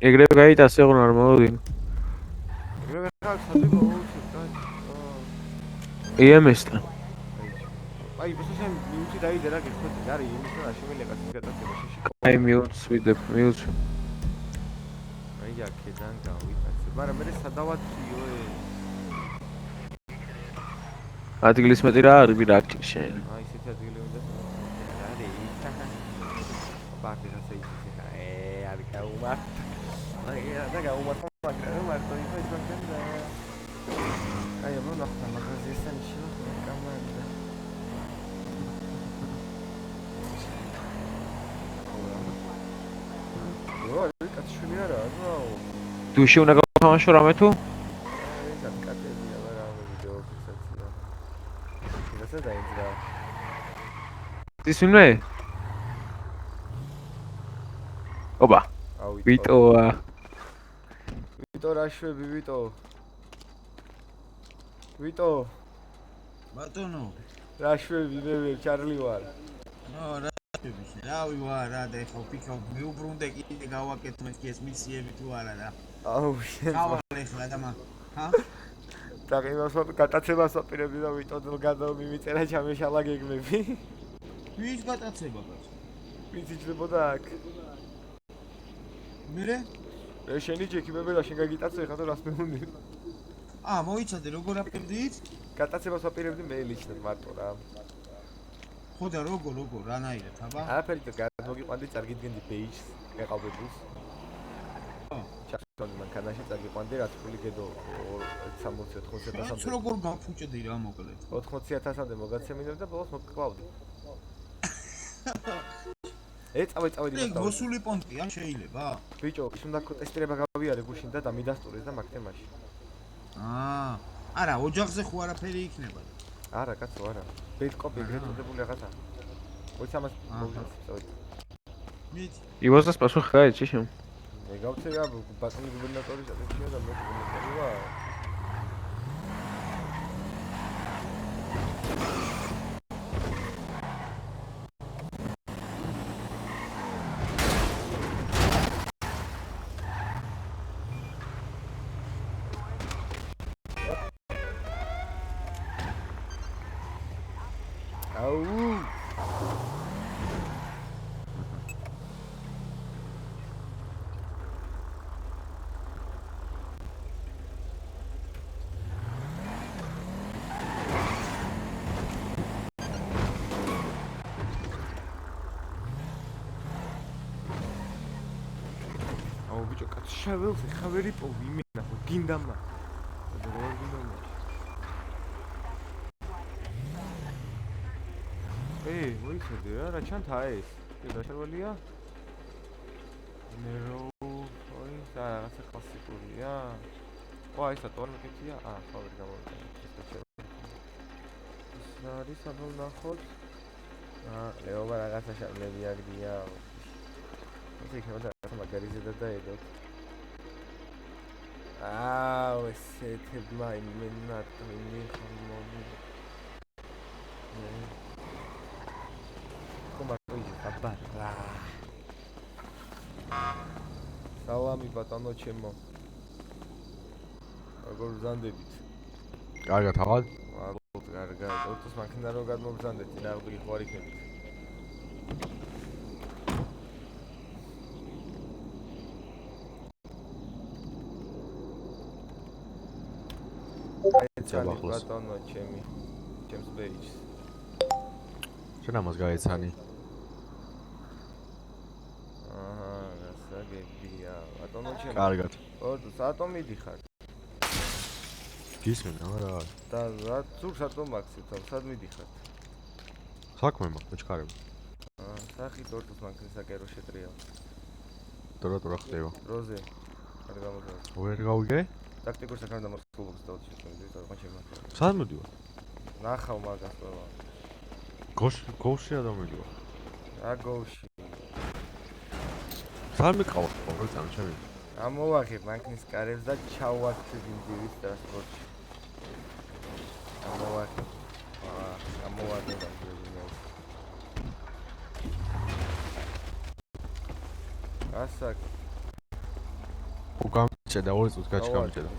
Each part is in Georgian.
ეგრევე გაიტას ეღონ არ მოვიდი. ეგრევე ხარ სადი მოუწევ და EMS-თან. აი ბოსთან მიუწი დაიდე რა გიხოდი რა იმის რა შემიძლია კაცის გადაცემა შეში. აი მიუწვიდებ, მიუწვი. აი აქედან გავიტაცე, მაგრამ მე სადავათიო ადგილის მეტი რა არის ვირაკი შენ. აი ისეთი ადგილი უნდა რა ბაკი რა შეიძლება არ გაუმარ აი რა გაუმარ მაგრამ მარტო ის მაგენ და აი ამ ნახტა მაგაზიესთან შევა კამერა ой, კაცშვილი არა, რაო. დუში უნდა გავთამაშო რამე თუ? აი, კატკატებია, მაგრამ ვიდეო ფიქსაცია. ისე დაიძრა. ის ვინმე? ოპა. აუ, ვიტოა. ვიტო რაშვები, ვიტო. ვიტო. ბატონო. რაშვები, მე ჩარლი ვარ. რა რავი ვარ რა და ხო ფიქრობ მიუბრუნდე კიდე გავაკეთო მე ეს მისიები თუ არა რა აუ შენ გავალ ეხლა და ჰა და იმას გატაცებას აპირებდი და ვიტო გადავ მიმიწერა ჩამეშალა გეგმები ვის გატაცება კაცო ვიციჯდებოდა აქ მერე შენი ჯექიმები და შენ გაგიტაცე ხა და რას მეუნდი მოიცადე როგორ აპირდით გატაცებას აპირებდი მე ლიჩნად მარტო რა ხო და როგორ რანაირად აბა არაფერი და გადმოგიყვანდი წარგიდგენდი პეიჯს ეყავებულს ჩახტონი მანქანაში წარგიყვანდი რაც ფული გედო 60-80000-ამდე თუ როგორ გაფუჭდი რა მოკლედ 800000-ამდე მოგაცემინებ და ბოლოს მოგკლავდი წავედი და მოსული პონტია შეიძლება ბიჭო ის უნდა ტესტირება გავიარე გუშინ და მიდასტურეს და მაგ თემაში არა ოჯახზე ხო არაფერი იქნება არა კაცო არა ბეიტკოპი ეგრეთებული რაღაცა მოიც ამას მოვიწევდი მიდი ივოზას პასუხი გაეჩი შენ მე გავცე რა ბატონი გუბერნატორის ატენცია და მე გუბერნატორი ვარ შაველს ხავერი პოვი იმენა ხო გინდამა როგორ გინდამა მოიცადე რა ჩანთა ეს დაშარვალია ნერო ой და რაღაცა კლასიკურია ო ესა ტორნიკეტია ხო ვერ გამოვიდა ეს არის აბა ნახოთ ლეობა რაღაცა შარლები აგდია ეს იქნება და მაგარიზე და დაედოთ ესეთებმა იმენა ტრინი ხომონი კომარტოი აბარა სალამი ბატონო ჩემო როგორ ბრძანდებით კარგად ახალ კარგად ორთოს მანქანა რო გადმოგბრძანდეთ ნაღვი ხო არ იქნებით ბატონო ჩემს პეიჯს შენ ამას გაეცანი გასაგებია ბატონო ჩემო კარგად ორდო საათო მიდიხარ გისმენა რა და რა თუ საათო მაქსით სად მიდიხარ საქმე მაქვს მეჩქარები სახით ორდოს მანქანის საკერო შეტრია დორა ხდება როზე არ გამოდარ ვერ გავიგე ტაქტიკურ საქმეთა მოსახლეობას დავწევდი და მაჩემ სად მოდივა ნახავ მაგას ყველა გოში ადამიანი რა გოში სად მიყავა როგორ წამჩემი ამოვახებ მანქანის კარებს და ჩავაქცევ ინდივიდს ტრანსპორტში ამოვახებ ასაკ. უკამჭედა 2 წუთი გაჩი გამჭედა.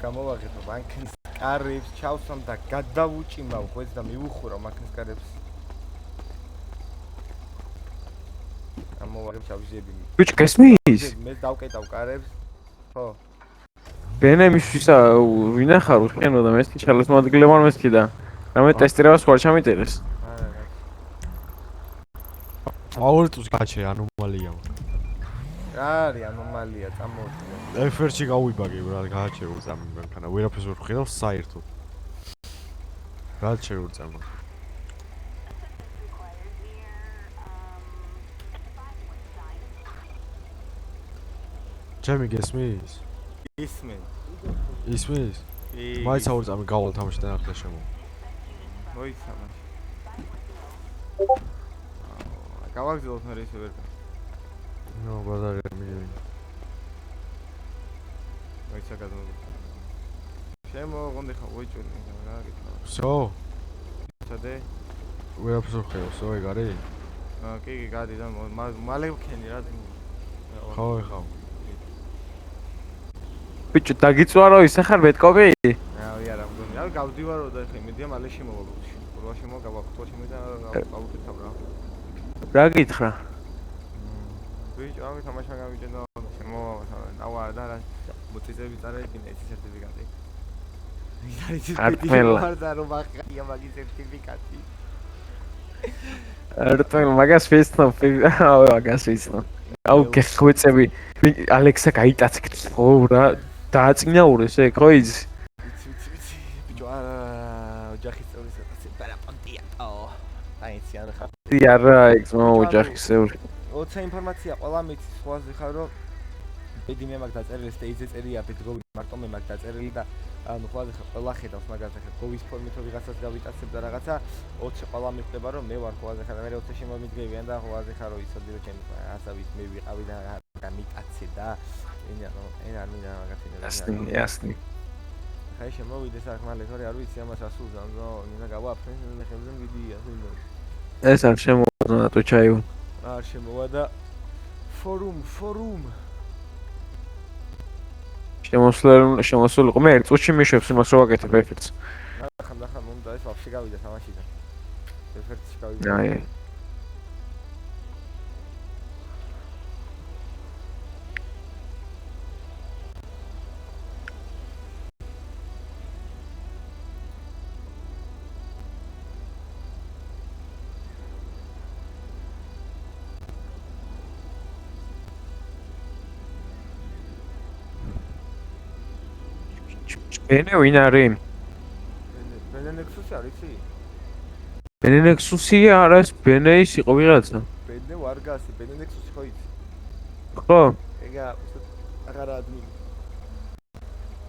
გამოვაღებო მანქანის კარებს, ჩავსვამ და გადავუჭიმავ ხვეც და მივუხურავ მანქანის კარებს. გამოვაღებ ჩავზიები. ბიჭო, გესმის? მე დავკეტავ კარებს. ხო. ბენე მისვისა ვინახარ უხენო და მესკი ჩალოს მოადგილემან მესკი და რამე ტესტირებას ხوار ჩამიტერეს. არა. 2 წუთი გაჩი ანომალია. რა არის ანომალია წამოვიდა. F1-ში გავიბაგე რა გააჩერე უწამი მანქანა. ვერაფერს ვერ ხედავ საერთოდ. გააჩერე უწამი. ჩემი გესმის? ისმენ. ისმის? მაინც აუწამი გავალ თამაში და ნახე შემო. მოიცამა. გავაგზავნოთ მე ისე ვერ. ნო ბაზარი მიდი. მოიცა გადმოდი. შემოღონდი ხა ვიჭული რა გითხრა. всё? ჩადე. ვერაფერს ვერ ხედავ, всё ეგ არის? კი, გადი და მალე ვქენი რა. ხო, ეხა. ბიჭო, დაგიწვარო ისე ხარ მეტკობი? რავი არა მგონი. რავი გავდივარო და ხე მედია მალე შემოვაგულში. ყურვა შემოგავახტო შემიდა გავუკეთავ რა. რა გითხრა? ბიჭო, რავი თამაშა გამიჭედა შემოვავა. აუ არა და რა მოწიწები წარეებინა ეს სერტიფიკატი. არტმელა. ვარდა რომ ახია მაგის სერტიფიკატი. არტმელა მაგას ვისნო, აუ მაგას ვისნო. აუ გეხვეწები. ალექსა გაიტაცე ხო რა დააწინაურეს ეგ ხო იცი? ვიცი. ბიჭო არა ოჯახის წევრისა და სეპარაპონტიატო. აიცი არა ხარ. არა ეგ ძმა ოჯახის წევრი. 20 ინფორმაცია ყველა მიცი სხვაზე ხარ რომ ბედი მე მაგ დაწერილი სტეიძე წერია ბედგოვი მარტო მე მაგ დაწერილი და ანუ ხოლმე ყველა ხედავს მაგას ახლა გოვის ფორმით რომ ვიღაცას გავიტაცებ და რაღაცა 20 ყველა მიხვდება რომ მე ვარ ხოლმე ხა და მე 20 შემომიდგებიან და ხოლმე ხა რომ იცოდი რომ ჩემი ასავის მე ვიყავი და მიტაცე და ენა არ მინდა მაგათი ясни ხაი შემოვიდეს აქ მალე თორე არ ვიცი ამას ასულზან ზო მინდა გავაფრენ მე ხელზე მიდია ეს არ შემოვადა თუ ჩაიუ არ შემოვადა ფორუმ შემოსულიყო მე ერთ წუთში მიშვებს იმას რო ვაკეთებ ეფერტს ხან მომდა ეს ვაფშე გავიდა თამაშიდან ეფერტში გავიდა აი ბენე ვინ არის? ბენე ნექსუსი არის იცი? ბენე ნექსუსი არის, ბენეის იყო ვიღაცა. ბენე ვარგასი, ბენე ნექსუსი ხო იცი? ხო. ეგა აღარა ადმინი.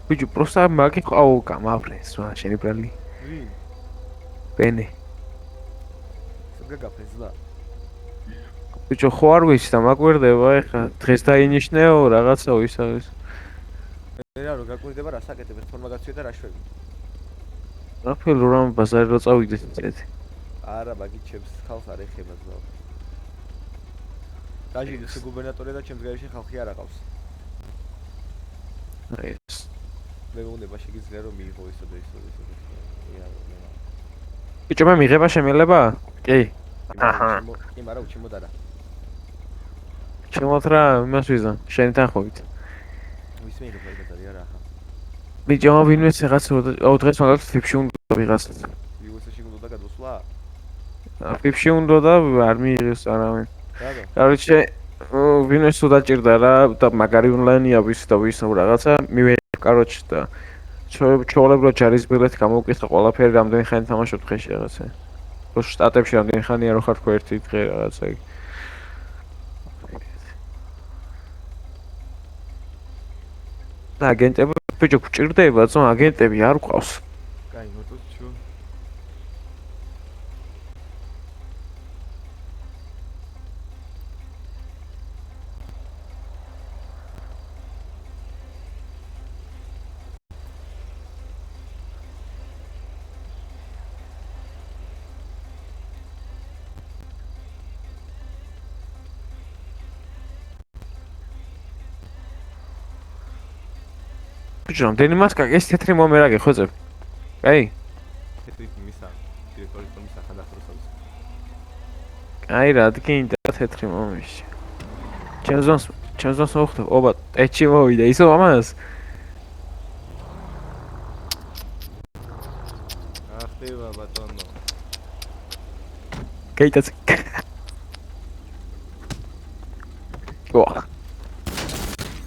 ბიჭო, პროსტა მაგი ყაო გამაფრენს რა, შენი ბრალი. ვინ? ბენე. საგაგაფრენსლა. ბიჭო, ხო არ ვიცი და მაგვერდება ეხა, დღეს დაინიშნეო რაღაცა ის არის. რა რო გაკვირდება რა საკეთებ ინფორმაცია და რა შვები რაფელო რამ ბაზარი რო წავიდეს წეთი არა მაგით ჩემს ხალხს არ ეხება ძმა დაჟიდეს გუბერნატორი და ჩემს გარეშე ხალხი არ აყავს აი ეს მე უნდა შეგიძლია რომ მიიღო ისო და ისო ბიჭო მე მიღება შემიძლება კი აჰა კი მაგრამ უჩიმოდა რა ჩემოთ რა იმას ვიზა შენი თანხმობით ვის მიიღება ეგეთი არა ახლა ბიჭო ვინმეს რაღაც აუ დღეს მაგალითად ფიფში უნდა ვიღასაც იუსში უნდა გადოსვლა ფიფში უნდა და არ მიიღეს არავინ რატო კაროჩე ვინმეს თუ დაჭირდა რა და მაგარი ონლაინია ვის და ვის რაღაცა მივე კაროჩე და ჩაოლებრო ჯარის ბილეთი გამოვკითხა ყველაფერი რამდენი ხანი თამაშობ დღეში რაღაცა რო შტატებში რამდენი ხანია რო ხარ თქვა ერთი დღე რაღაცა და აგენტები ბიჭო გჭირდება ძმა აგენტები არ ყავს კაი მოწოთ ჩუ ბიჭო, რამდენი მასკა ეს თეთრი მომერაგე ხვეწებ. აი, თეთრი მისა დირექტორის მისა ხანდახურსავს. აი რა დგინდა თეთრი მომიში. ჩემს მოხდა, ობა, ტეჩი მოვიდა, ისო ამას. ახტება ბატონო. გაიტაც. ოა.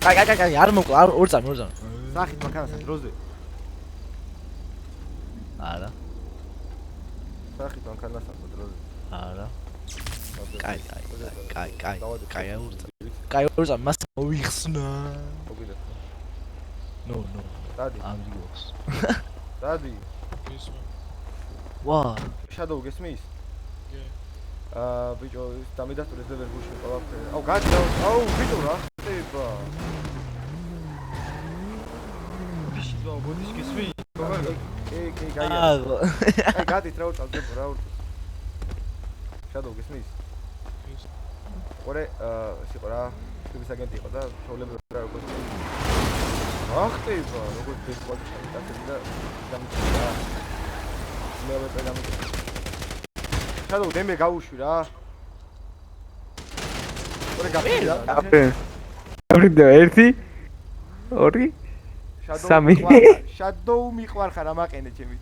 აი, არ მოკლა, ორ წამი. სახით მანქანასა დროზე. არა. სახით მანქანასა დროზე. არა. კაი, ორ წამი, მას მოიხსნა. მოგიდა. ნო. დადი. ამიგოს. დადი. ვა. შადოუ გესმის? ბიჭო, ის დამიდასტურეს და ვერ გუშინ ყველაფერი. აუ, გადი. აუ, ბიჭო რა ხდება? ბიჭო, გოდის გესმის? კი, გაიგე. აი, გადით რა უწევ, რა უწევ. შადოუ გესმის? ორე, სიყო რა, შტების აგენტი იყო და ჩაოლები რა როგორ რა ხდება? როგორ დესპოტი ჩამიტაცები და დამიწია. მე ვეწე დამიწია. შადოუ დემე გაუშვი რა. ორე გაფრინდა. აფრინდა 1 2 სამი. შადოუ მიყვარ ხარ ამაყენე ჩემი.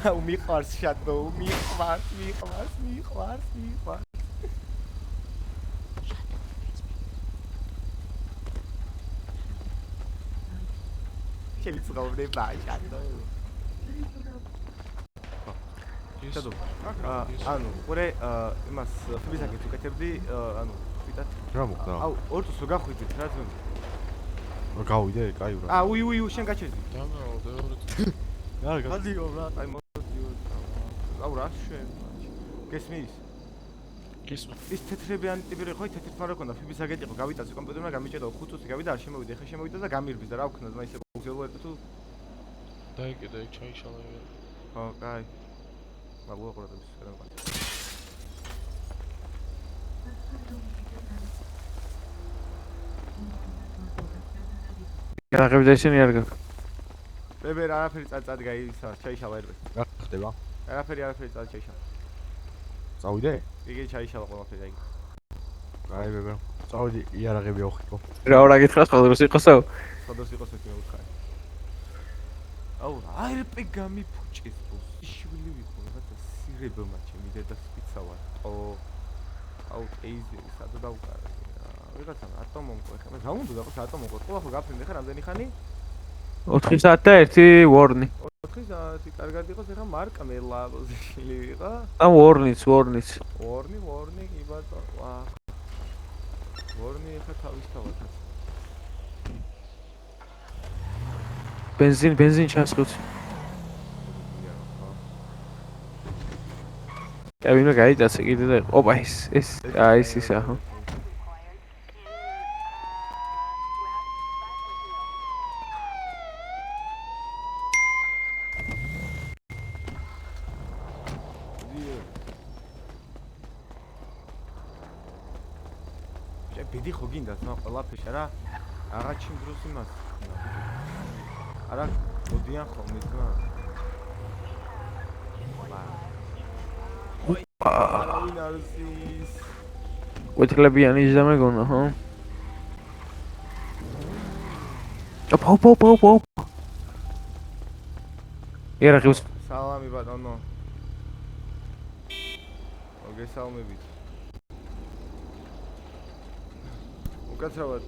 აუ მიყვარს შადოუ, მიყვარს. ჩემი ცხოვრება შადოუ. შადოუ. ანუ, ორე იმას ფიბისაკეთ უკეთებდი, ანუ, ვიტად. რა მოხდა? აუ, ორ წუთს რო გახვიდით რა ძმები. რა გავიდე, კაი რა. უი, შენ გაჩერდი. რა გა? მოდიო რა, აი მოდიო. აუ რა შენ? გესმის? ის თეთრებიანი ტიპი რო ხო, თეთრ თვარ ქონდა, ფიბის აგენტი იყო, გავიტაცე კომპიუტერმა, გამიჭედა 5 წუთი გავიდა, არ შემოვიდა, ხე შემოვიდა და გამირბის და რა ვქნა, ძმა ისე გოგზელო ერთ თუ დაიკიდე ჩაიშალა. ხო, კაი. მაგუა ყურადღების რა ვიყავ. გაღებდა ისინი არ გაკ. ბებერ არაფერი წად გაისა, ჩაიშალა ერბე. რა ხდება? არაფერი წაიშალა. წავიდე? იგი ჩაიშალა ყველაფერი აი. აი ბებერ. წავიდი, იარაღები ოხიკო. რა ორა გითხრას ხოლმე იყოსო? სადაც იყოს ეს მეუთხარი. აუ, აერპე გამიფუჭეს ბოს. შვილი ვიყო, რაღაცა სირებმა ჩემი დედას პიცავა. აუ, ეიზერი სადა დავკარე. ვიღაცა რატომ მომყვა ხა? რა უნდა დაყოს რატომ მომყვა? ყველა ხო გაფრინდე ხა რამდენი ხანი? 4 საათი და 1 ვორნი. 4 საათი კარგად იყოს ეხა მარკა მელა პოზიციალი ვიყო. და ვორნიც. ვორნი კი ბატონო. ვა. ვორნი ეხა თავისთავად. ბენზინ ჩასხუცი. კაბინა გაიტაცე კიდე და ოპა ეს აჰა. ბედი ხო გინდა ძმა ყველაფერს რა აღაჩიმ დროს იმას არა მოდიან ხოლმე ძმა ვინ არის ის უთლებიანი ის დამეგონა ხო? ოპ. იარაღებს სალამი ბატონო მოგესალმებით უკაცრავად